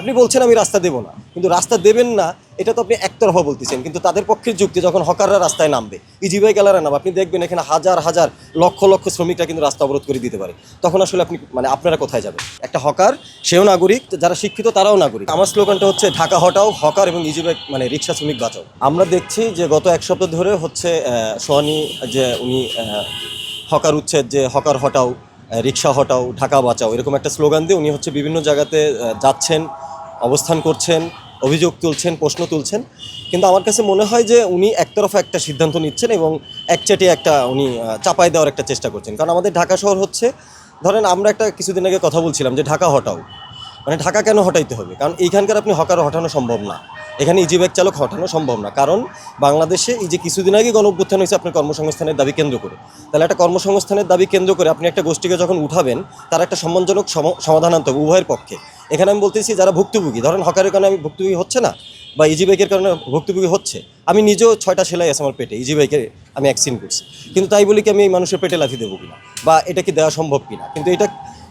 আপনি বলছেন আমি রাস্তা দেব না, কিন্তু রাস্তা দেবেন না এটা তো আপনি একতরফা বলতেছেন। কিন্তু তাদের পক্ষের যুক্তি যখন হকাররা রাস্তায় নামবে, ইজিবাই গেলারা নামবে, আপনি দেখবেন এখানে হাজার হাজার লক্ষ লক্ষ শ্রমিকরা কিন্তু রাস্তা অবরোধ করে দিতে পারে। তখন আসলে আপনি আপনারা কোথায় যাবেন? একটা হকার সেও নাগরিক, যারা শিক্ষিত তারাও নাগরিক। আমার স্লোগানটা হচ্ছে ঢাকা হটাও, হকার এবং ইজিবাই রিক্সা শ্রমিক বাঁচাও। আমরা দেখছি যে গত এক সপ্তাহ ধরে হচ্ছে সোহানি যে উনি হকার উচ্ছেদ, যে হকার হটাও, রিক্সা হটাও, ঢাকা বাঁচাও, এরকম একটা স্লোগান দিয়ে উনি হচ্ছে বিভিন্ন জায়গাতে যাচ্ছেন, অবস্থান করছেন, অভিযোগ তুলছেন, প্রশ্ন তুলছেন। কিন্তু আমার কাছে মনে হয় যে উনি একতরফা একটা সিদ্ধান্ত নিচ্ছেন এবং একচাটি একটা উনি চাপাই দেওয়ার একটা চেষ্টা করছেন। কারণ আমাদের ঢাকা শহর হচ্ছে, ধরেন আমরা একটা কিছুদিন আগে কথা বলছিলাম যে ঢাকা হটাও, ঢাকা কেন হটাইতে হবে? কারণ এইখানকার আপনি হকার হটানো সম্ভব না, এখানে ইজি বাইক চালক হটানো সম্ভব না। কারণ বাংলাদেশে এই যে কিছুদিন আগে গণঅভ্যুত্থান হয়েছে আপনার কর্মসংস্থানের দাবি কেন্দ্র করে, তাহলে একটা কর্মসংস্থানের দাবি কেন্দ্র করে আপনি একটা গোষ্ঠীকে যখন উঠাবেন, তার একটা সম্মানজনক সমাধান আনতে হবে উভয়ের পক্ষে। এখানে আমি বলতেছি যারা ভুক্তভোগী, ধরেন হকারের কারণে আমি ভুক্তভোগী হচ্ছে না, বা ইজি বাইকের কারণে ভুক্তভোগী হচ্ছে। আমি নিজেও 6টা সেলাই আছে আমার পেটে, ইজি বাইকে আমি অ্যাক্সিডেন্ট করছি, কিন্তু তাই বলি কি আমি এই মানুষের পেটে লাথি দেবো কিনা, বা এটা কি দেওয়া সম্ভব কিনা? কিন্তু এটা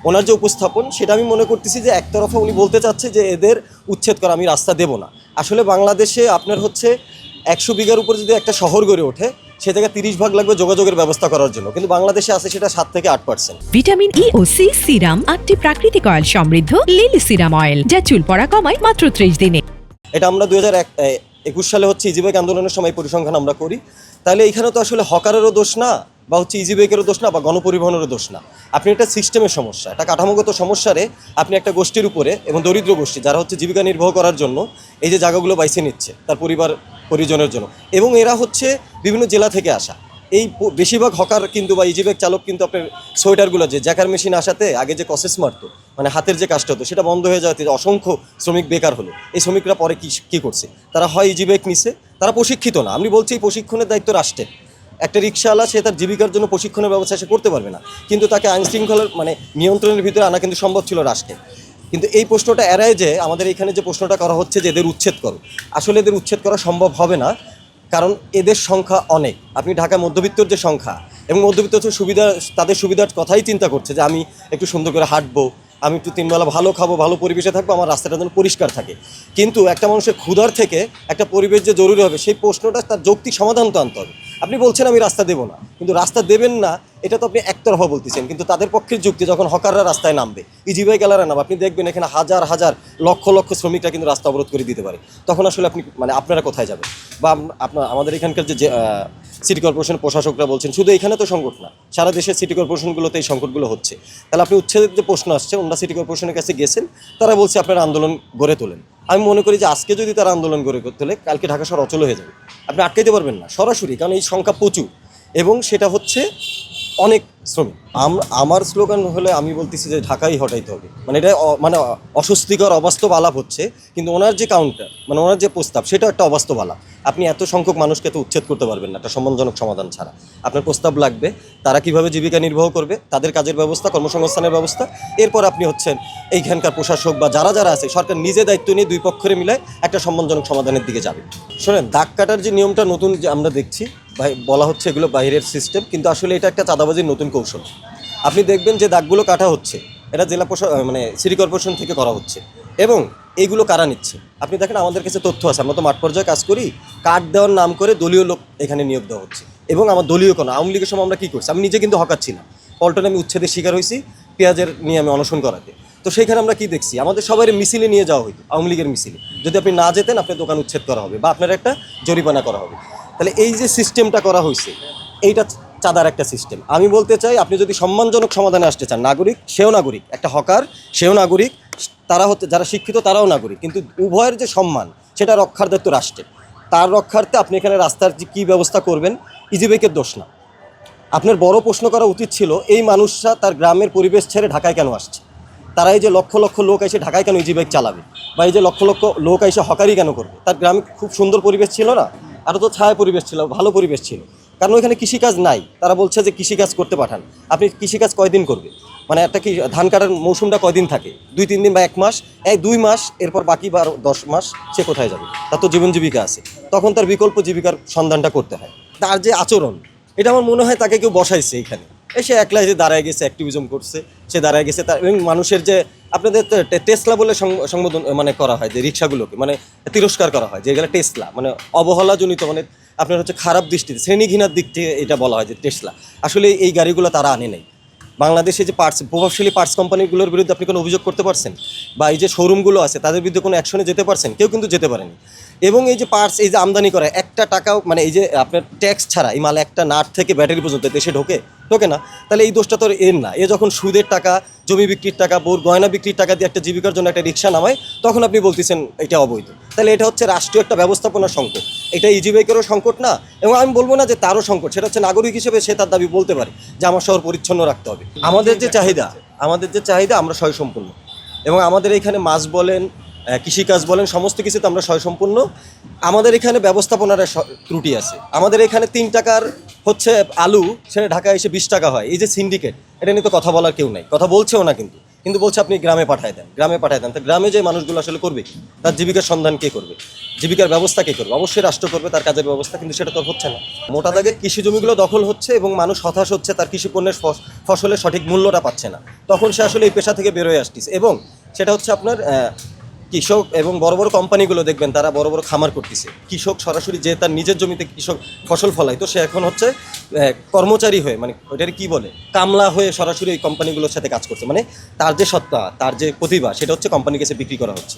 ওনার যে উপস্থাপন, সেটা আমি মনে করতেছি যে একতরফা উনি বলতে চাচ্ছে যে এদের উচ্ছেদ করা, আমি রাস্তা দেব না। আসলে বাংলাদেশে আপনার হচ্ছে 100 বিঘার উপর যদি একটা শহর গড়ে ওঠে, সে জায়গায় 30 ভাগ লাগবে যোগাযোগের ব্যবস্থা করার জন্য, কিন্তু বাংলাদেশে আছে সেটা 7 থেকে 8%। ভিটামিন ই ও সি সিরাম 8টি প্রাকৃতিক অয়েল সমৃদ্ধ লিলি সিরাম অয়েল, যা চুল পড়া কমায় মাত্র 30 দিনে। এটা আমরা 2021 সালে হচ্ছে ইজিবাইক আন্দোলনের সময় পরিসংখ্যান আমরা করি। তাহলে এইখানে তো আসলে হকারেরও দোষ না, বা হচ্ছে ইজিবাইকেরও দোষ না, বা গণপরিবহনেরও দোষ না। আপনি একটা সিস্টেমের সমস্যা, একটা কাঠামোগত সমস্যারে আপনি একটা গোষ্ঠীর উপরে, এবং দরিদ্র গোষ্ঠী যারা হচ্ছে জীবিকা নির্বাহ করার জন্য এই যে জায়গাগুলো বাইছে নিচ্ছে তার পরিবার পরিজনের জন্য, এবং এরা হচ্ছে বিভিন্ন জেলা থেকে আসা। এই বেশিরভাগ হকার কিন্তু বা ইজিবাইক চালক কিন্তু আপনার সোয়েটারগুলো যে জ্যাকার মেশিন আসাতে আগে যে কসেস মারতো, হাতের যে কাজটা হতো সেটা বন্ধ হয়ে যাওয়াতে অসংখ্য শ্রমিক বেকার হলো। এই শ্রমিকরা পরে কী করছে? তারা হয় ইজিবাইক নিছে, তারা প্রশিক্ষিত না। আমি বলছি এই প্রশিক্ষণের দায়িত্ব রাষ্ট্রের। একটা রিক্সাওয়ালা সে তার জীবিকার জন্য প্রশিক্ষণের ব্যবস্থা সে করতে পারবে না, কিন্তু তাকে আইনশৃঙ্খলার নিয়ন্ত্রণের ভিতরে আনা কিন্তু সম্ভব ছিল রাষ্ট্রের। কিন্তু এই প্রশ্নটা এড়ায় যে আমাদের এখানে যে প্রশ্নটা করা হচ্ছে যে এদের উচ্ছেদ করো, আসলে এদের উচ্ছেদ করা সম্ভব হবে না। কারণ এদের সংখ্যা অনেক। আপনি ঢাকা মধ্যবিত্তর যে সংখ্যা, এবং মধ্যবিত্ত সুবিধা, তাদের সুবিধার কথাই চিন্তা করছে যে আমি একটু সুন্দর করে হাঁটবো, আমি একটু 3 বেলা ভালো খাবো, ভালো পরিবেশে থাকবো, আমার রাস্তাটা যেন পরিষ্কার থাকে। কিন্তু একটা মানুষের ক্ষুধার থেকে একটা পরিবেশ যে জরুরি হবে, সেই প্রশ্নটা তার যৌক্তিক সমাধান তো আনতে হবে। আপনি বলছেন আমি রাস্তা দেবো না, কিন্তু রাস্তা দেবেন না এটা তো আপনি একতরফা বলতেছেন। কিন্তু তাদের পক্ষের যুক্তি যখন হকাররা রাস্তায় নামবে, ইজিবাই গেলারা নামবে, আপনি দেখবেন এখানে হাজার হাজার লক্ষ লক্ষ শ্রমিকরা কিন্তু রাস্তা অবরোধ করে দিতে পারে। তখন আসলে আপনি আপনারা কোথায় যাবেন? বা আমাদের এখানকার যে সিটি কর্পোরেশনের প্রশাসকরা বলছেন, শুধু এখানে তো সংকট না, সারা দেশের সিটি কর্পোরেশনগুলোতে এই সংকটগুলো হচ্ছে। তাহলে আপনি উচ্ছেদের যে প্রশ্ন আসছে, ওনারা সিটি কর্পোরেশনের কাছে গেছেন, তারা বলছে আপনারা আন্দোলন গড়ে তোলেন। আমি মনে করি যে আজকে যদি তারা আন্দোলন গড়ে তোলে, কালকে ঢাকা শহর অচল হয়ে যাবে। আপনি আটকাইতে পারবেন না সরাসরি, কারণ এই সংখ্যা প্রচুর, এবং সেটা হচ্ছে অনেক শ্রমিক। আমার স্লোগান হলে আমি বলতেছি যে ঢাকাই হটাইতে হবে। এটা অস্বস্তিকর অবাস্তব আলাপ হচ্ছে, কিন্তু ওনার যে কাউন্টার ওনার যে প্রস্তাব, সেটা একটা অবাস্তব আলাপ। আপনি এত সংখ্যক মানুষকে তো উচ্ছেদ করতে পারবেন না একটা সম্মানজনক সমাধান ছাড়া। আপনার প্রস্তাব লাগবে তারা কিভাবে জীবিকা নির্বাহ করবে, তাদের কাজের ব্যবস্থা, কর্মসংস্থানের ব্যবস্থা। এরপর আপনি হচ্ছেন এইখানকার প্রশাসক বা যারা যারা আছে, সরকার নিজে দায়িত্ব নিয়ে দুই পক্ষের মিলে একটা সম্মানজনক সমাধানের দিকে যাবে। শোনেন, দাগ কাটার যে নিয়মটা নতুন যে আমরা দেখছি, বলা হচ্ছে এগুলো বাইরের সিস্টেম, কিন্তু আসলে এটা একটা চাঁদাবাজির নতুন কৌশল। আপনি দেখবেন যে দাগগুলো কাটা হচ্ছে, এটা জেলা সিটি কর্পোরেশন থেকে করা হচ্ছে, এবং এইগুলো কারা নিচ্ছে? আপনি দেখেন, আমাদের কাছে তথ্য আছে, আমরা তো মাঠ পর্যায়ে কাজ করি। কার্ড দেওয়ার নাম করে দলীয় লোক এখানে নিয়োগ দেওয়া হচ্ছে, এবং আমার দলীয় কোনো আওয়ামী লীগের সময় আমরা কী করছি, আমি নিজে কিন্তু হকার ছিলাম, পল্টনে আমি উচ্ছেদের শিকার হয়েছি, পেঁয়াজের নিয়ে আমি অনশন করাতে। তো সেইখানে আমরা কি দেখছি, আমাদের সবাই মিছিলে নিয়ে যাওয়া হইতো, আওয়ামী লীগের মিছিলে। যদি আপনি না যেতেন, আপনার দোকান উচ্ছেদ করা হবে বা আপনার একটা জরিমানা করা হবে। তাহলে এই যে সিস্টেমটা করা হয়েছে, এইটা চাঁদার একটা সিস্টেম। আমি বলতে চাই, আপনি যদি সম্মানজনক সমাধানে আসতে চান, নাগরিক সেও নাগরিক, একটা হকার সেও নাগরিক, তারা হচ্ছে যারা শিক্ষিত তারাও নাগরিক, কিন্তু উভয়ের যে সম্মান, সেটা রক্ষার দায়িত্ব রাষ্ট্রের। তার রক্ষার্থে আপনি এখানে রাস্তার যে কী ব্যবস্থা করবেন, ইজিবাইকের দোষ না। আপনার বড় প্রশ্ন করা উচিত ছিল, এই মানুষরা তার গ্রামের পরিবেশ ছেড়ে ঢাকায় কেন আসছে? তারা এই যে লক্ষ লক্ষ লোক এসে ঢাকায় কেন ইজিবাইক চালাবে, বা এই যে লক্ষ লক্ষ লোক এসে হকারি কেন করবে? তার গ্রামে খুব সুন্দর পরিবেশ ছিল না? আরও তো ছায়া পরিবেশ ছিল, ভালো পরিবেশ ছিল। কারণ ওইখানে কৃষিকাজ নাই। তারা বলছে যে কৃষিকাজ করতে পাঠান। আপনি কৃষিকাজ কয়দিন করবে? একটা কি ধান কাটার মৌসুমটা কয়দিন থাকে? 2-3 দিন বা 1 মাস, 2 মাস, এরপর বাকি 10 মাস সে কোথায় যাবে? তার তো জীবন জীবিকা আছে। তখন তার বিকল্প জীবিকার সন্ধানটা করতে হয়। তার যে আচরণ, এটা আমার মনে হয় তাকে কেউ বসাইছে এইখানে। সে একলা যে দাঁড়ায় গেছে, অ্যাক্টিভিজম করছে, সে দাঁড়ায় গেছে তার, এবং মানুষের যে আপনাদের টেসলা বলে সংবোধন মানে করা হয় যে রিক্সাগুলোকে মানে তিরস্কার করা হয়, যেগুলো টেসলা মানে অবহেলাজনিত, মানে আপনার হচ্ছে খারাপ দৃষ্টিতে শ্রেণীঘৃণার দিক থেকে এটা বলা হয় যে টেসলা। আসলে এই গাড়িগুলো তারা আনে নাই। বাংলাদেশে যে প্রভাবশালী পার্টস কোম্পানিগুলোর বিরুদ্ধে আপনি কোনো অভিযোগ করতে পারছেন, বা এই যে শোরুমগুলো আছে তাদের বিরুদ্ধে কোনো অ্যাকশনে যেতে পারছেন? কেউ কিন্তু যেতে পারেনি। এবং এই যে পার্টস এই যে আমদানি করা, একটা টাকাও মানে এই যে আপনার ট্যাক্স ছাড়া এই মাল একটা নাট থেকে ব্যাটারি পর্যন্ত দেশে ঢোকে না। তাহলে এই দোষটা তো এর না, এ যখন সুদের টাকা, জমি বিক্রির টাকা, বউর গয়না বিক্রির টাকা দিয়ে একটা জীবিকার জন্য একটা রিক্সা নামায়, তখন আপনি বলতেছেন এটা অবৈধ। তাহলে এটা হচ্ছে রাষ্ট্রীয় একটা ব্যবস্থাপনার সংকট, এটা ইজিবাইকেরও সংকট না, এবং আমি বলবো না যে তারও সংকট, সেটা হচ্ছে নাগরিক হিসেবে সে তার দাবি বলতে পারে যে আমার শহর পরিচ্ছন্ন রাখতে হবে। আমাদের যে চাহিদা আমরা স্বয়ংসম্পূর্ণ, এবং আমাদের এখানে মাছ বলেন, কৃষিকাজ বলেন, সমস্ত কিছুতে আমরা স্বয়ংসম্পূর্ণ। আমাদের এখানে ব্যবস্থাপনার ত্রুটি আছে। আমাদের এখানে 3 টাকার হচ্ছে আলু, সেটা ঢাকায় এসে 20 টাকা হয়। এই যে সিন্ডিকেট, এটা নিয়ে তো কথা বলার কেউ নাই, কথা বলছেও না, কিন্তু বলছে আপনি গ্রামে পাঠায় দেন। তো গ্রামে যে মানুষগুলো আসলে করবে কি? তার জীবিকার সন্ধান কে করবে? জীবিকার ব্যবস্থা কে করবে? অবশ্যই রাষ্ট্র করবে তার কাজের ব্যবস্থা, কিন্তু সেটা তো হচ্ছে না। মোটা দাগে কৃষি জমিগুলো দখল হচ্ছে এবং মানুষ হতাশ হচ্ছে, তার কৃষি পণ্যের ফসলের সঠিক মূল্যটা পাচ্ছে না। তখন সে আসলে এই পেশা থেকে বেরোয় আসতেছে, এবং সেটা হচ্ছে আপনার কৃষক এবং বড় বড় কোম্পানিগুলো দেখবেন তারা বড় বড় খামার করতেছে। কৃষক সরাসরি যে তার নিজের জমিতে কৃষক ফসল ফলায়, তো সে এখন হচ্ছে কর্মচারী হয়ে, মানে ওইটার কি বলে, কামলা হয়ে সরাসরি ওই কোম্পানিগুলোর সাথে কাজ করছে। মানে তার যে সত্তা, তার যে প্রতিভা, সেটা হচ্ছে কোম্পানির কাছে বিক্রি করা হচ্ছে।